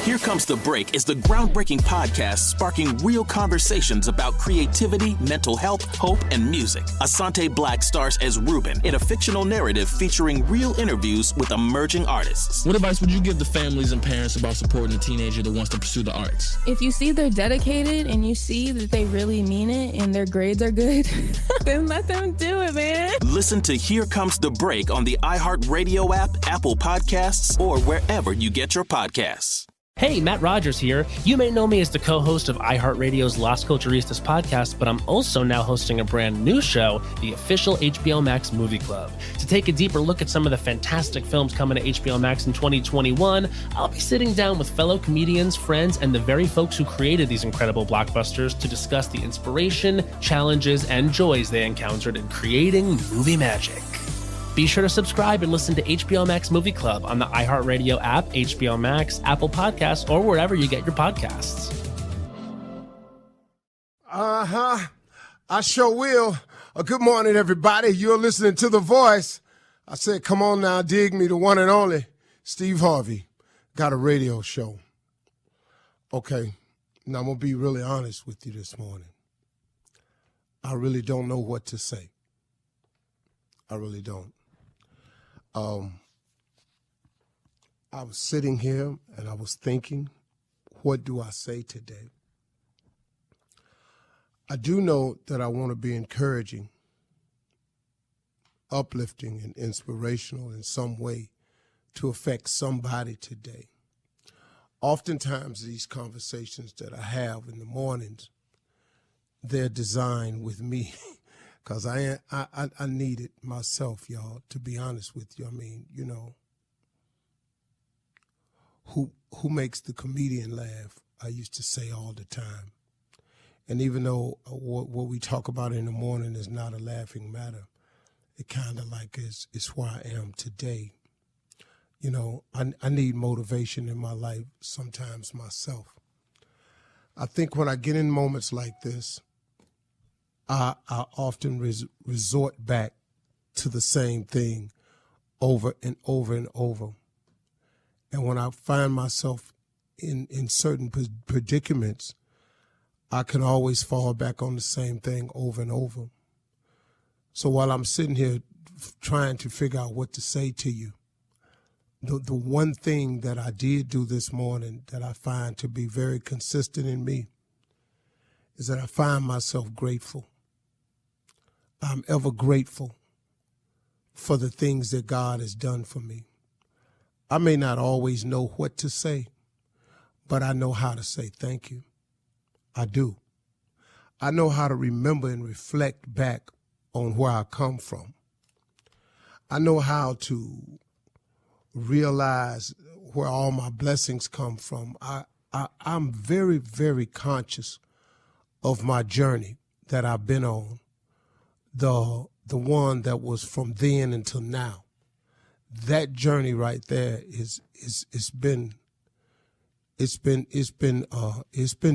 Here Comes the Break is the groundbreaking podcast sparking real conversations about creativity, mental health, hope, and music. Asante Black stars as Ruben in a fictional narrative featuring real interviews with emerging artists. What advice would you give to families and parents about supporting a teenager that wants to pursue the arts? If you see they're dedicated and you see that they really mean it and their grades are good, then let them do it, man. Listen to Here Comes the Break on the iHeartRadio app, Apple Podcasts, or wherever you get your podcasts. Hey, Matt Rogers here. You may know me as the co-host of iHeartRadio's Las Culturistas podcast, but I'm also now hosting a brand new show, the official HBO Max Movie Club. To take a deeper look at some of the fantastic films coming to HBO Max in 2021, I'll be sitting down with fellow comedians, friends, and the very folks who created these incredible blockbusters to discuss the inspiration, challenges, and joys they encountered in creating movie magic. Be sure to subscribe and listen to HBO Max Movie Club on the iHeartRadio app, HBO Max, Apple Podcasts, or wherever you get your podcasts. I sure will. Good morning, everybody. You're listening to The Voice. I said, come on now, dig me, the one and only Steve Harvey. Got a radio show. Okay, now I'm going to be really honest with you this morning. I really don't know what to say. I really don't. I was sitting here and I was thinking, what do I say today? I do know that I want to be encouraging, uplifting, and inspirational in some way to affect somebody today. Oftentimes these conversations that I have in the mornings, they're designed with me. Because I need it myself, y'all, to be honest with you. I mean, you know, who makes the comedian laugh, I used to say all the time. And even though what we talk about in the morning is not a laughing matter, it kind of like is where I am today. You know, I need motivation in my life sometimes myself. I think when I get in moments like this, I often resort back to the same thing over and over and over. And when I find myself in certain predicaments, I can always fall back on the same thing over and over. So while I'm sitting here trying to figure out what to say to you, the one thing that I did do this morning that I find to be very consistent in me is that I find myself grateful. I'm ever grateful for the things that God has done for me. I may not always know what to say, but I know how to say thank you. I do. I know how to remember and reflect back on where I come from. I know how to realize where all my blessings come from. I'm very, very conscious of my journey that I've been on. The one that was from then until now. That journey right there it's been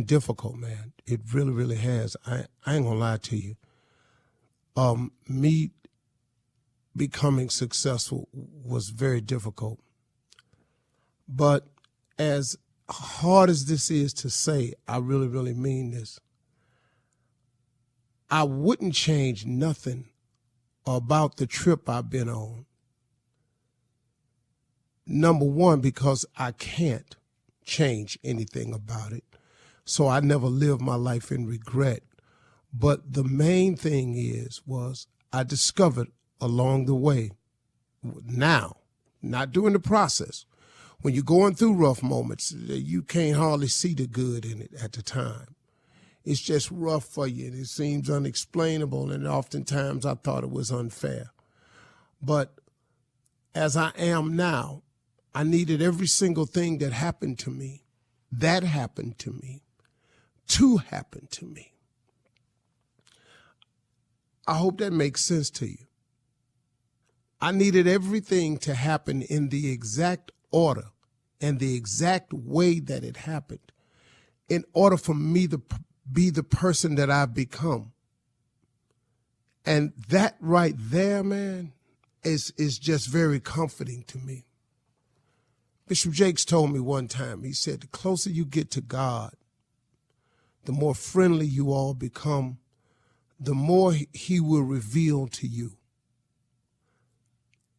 difficult, man. It really, really has. I ain't gonna lie to you. Me becoming successful was very difficult. But as hard as this is to say, I really, really mean this. I wouldn't change nothing about the trip I've been on. Number one, because I can't change anything about it. So I never lived my life in regret. But the main thing was I discovered along the way, now, not during the process, when you're going through rough moments, you can't hardly see the good in it at the time. It's just rough for you, and it seems unexplainable, and oftentimes I thought it was unfair. But as I am now, I needed every single thing that happened to me, to happen to me. I hope that makes sense to you. I needed everything to happen in the exact order and the exact way that it happened in order for me to be the person that I've become. And that right there, man, is just very comforting to me. Bishop Jakes told me one time, he said, the closer you get to God, the more friendly you all become, the more he will reveal to you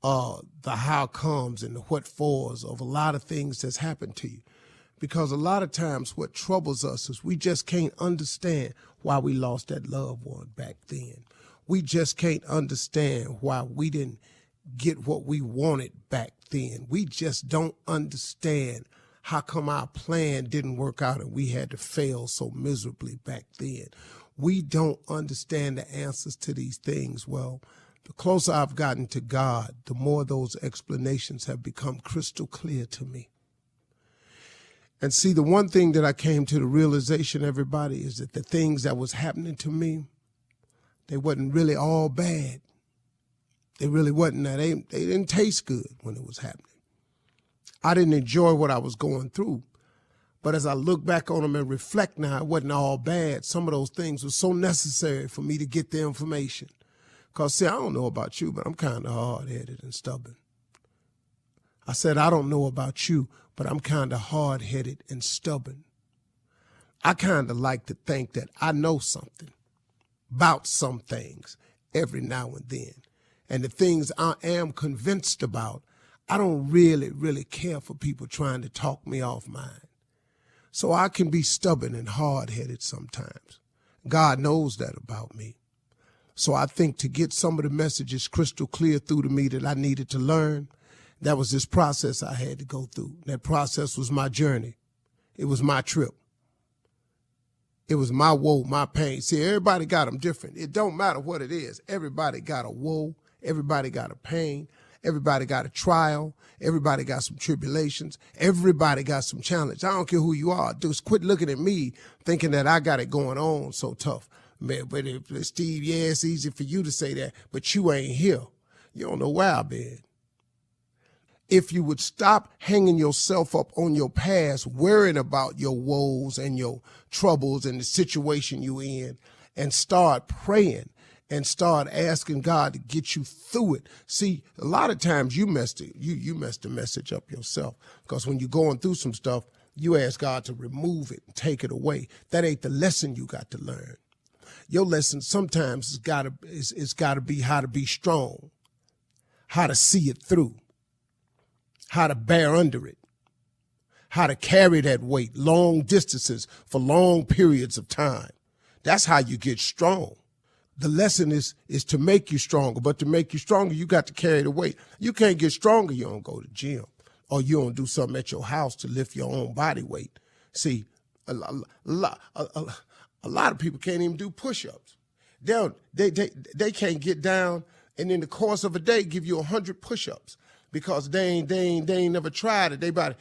the how comes and the what fors of a lot of things that's happened to you. Because a lot of times what troubles us is we just can't understand why we lost that loved one back then. We just can't understand why we didn't get what we wanted back then. We just don't understand how come our plan didn't work out and we had to fail so miserably back then. We don't understand the answers to these things. Well, the closer I've gotten to God, the more those explanations have become crystal clear to me. And see, the one thing that I came to the realization, everybody, is that the things that was happening to me, they wasn't really all bad. They really wasn't. They didn't taste good when it was happening. I didn't enjoy what I was going through. But as I look back on them and reflect now, it wasn't all bad. Some of those things were so necessary for me to get the information. Because, see, I don't know about you, but I'm kind of hard-headed and stubborn. I said, I don't know about you, but I'm kind of hard-headed and stubborn. I kind of like to think that I know something about some things every now and then. And the things I am convinced about, I don't really care for people trying to talk me off mine. So I can be stubborn and hard-headed sometimes. God knows that about me. So I think to get some of the messages crystal clear through to me that I needed to learn, that was this process I had to go through. That process was my journey. It was my trip. It was my woe, my pain. See, everybody got them different. It don't matter what it is. Everybody got a woe. Everybody got a pain. Everybody got a trial. Everybody got some tribulations. Everybody got some challenge. I don't care who you are. Just quit looking at me thinking that I got it going on so tough. Man, but Steve, yeah, it's easy for you to say that, but you ain't here. You don't know where I've been. If you would stop hanging yourself up on your past, worrying about your woes and your troubles and the situation you're in, and start praying and start asking God to get you through it. See, a lot of times you messed the message up yourself, because when you're going through some stuff, you ask God to remove it and take it away. That ain't the lesson you got to learn. Your lesson sometimes has got to be how to be strong, how to see it through, how to bear under it, how to carry that weight long distances for long periods of time. That's how you get strong. The lesson is to make you stronger, but to make you stronger, you got to carry the weight. You can't get stronger, you don't go to the gym, or you don't do something at your house to lift your own body weight. See, a lot of people can't even do push-ups. They can't get down and in the course of a day give you 100 push-ups because they ain't never tried it.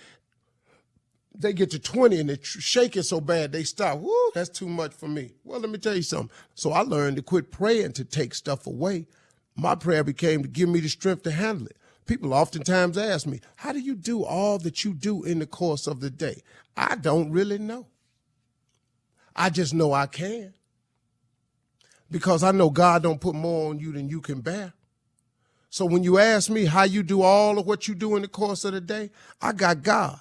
They get to 20 and they're shaking so bad they stop. Woo, that's too much for me. Well, let me tell you something. So I learned to quit praying to take stuff away. My prayer became to give me the strength to handle it. People oftentimes ask me, how do you do all that you do in the course of the day? I don't really know. I just know I can. Because I know God don't put more on you than you can bear. So when you ask me how you do all of what you do in the course of the day, I got God.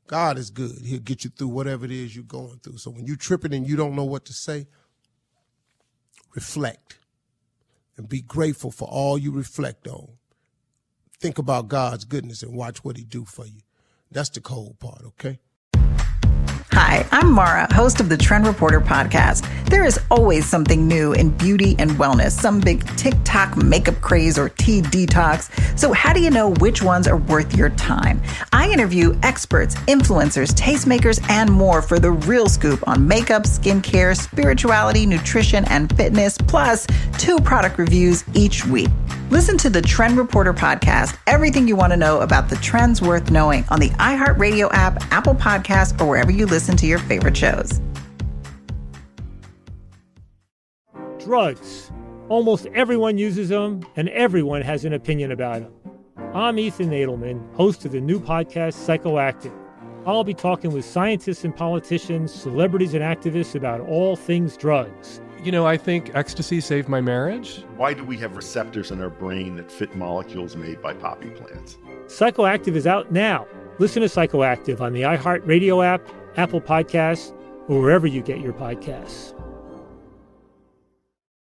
God is good. He'll get you through whatever it is you're going through. So when you're tripping and you don't know what to say, reflect and be grateful for all you reflect on. Think about God's goodness and watch what he do for you. That's the cold part, okay? Hi, I'm Mara, host of the Trend Reporter podcast. There is always something new in beauty and wellness, some big TikTok makeup craze or tea detox. So how do you know which ones are worth your time? I interview experts, influencers, tastemakers, and more for the real scoop on makeup, skincare, spirituality, nutrition, and fitness, plus 2 product reviews each week. Listen to the Trend Reporter podcast, everything you want to know about the trends worth knowing on the iHeartRadio app, Apple Podcasts, or wherever you listen to your favorite shows. Drugs. Almost everyone uses them, and everyone has an opinion about them. I'm Ethan Nadelman, host of the new podcast, Psychoactive. I'll be talking with scientists and politicians, celebrities and activists about all things drugs. You know, I think ecstasy saved my marriage. Why do we have receptors in our brain that fit molecules made by poppy plants? Psychoactive is out now. Listen to Psychoactive on the iHeartRadio app, Apple Podcasts, or wherever you get your podcasts.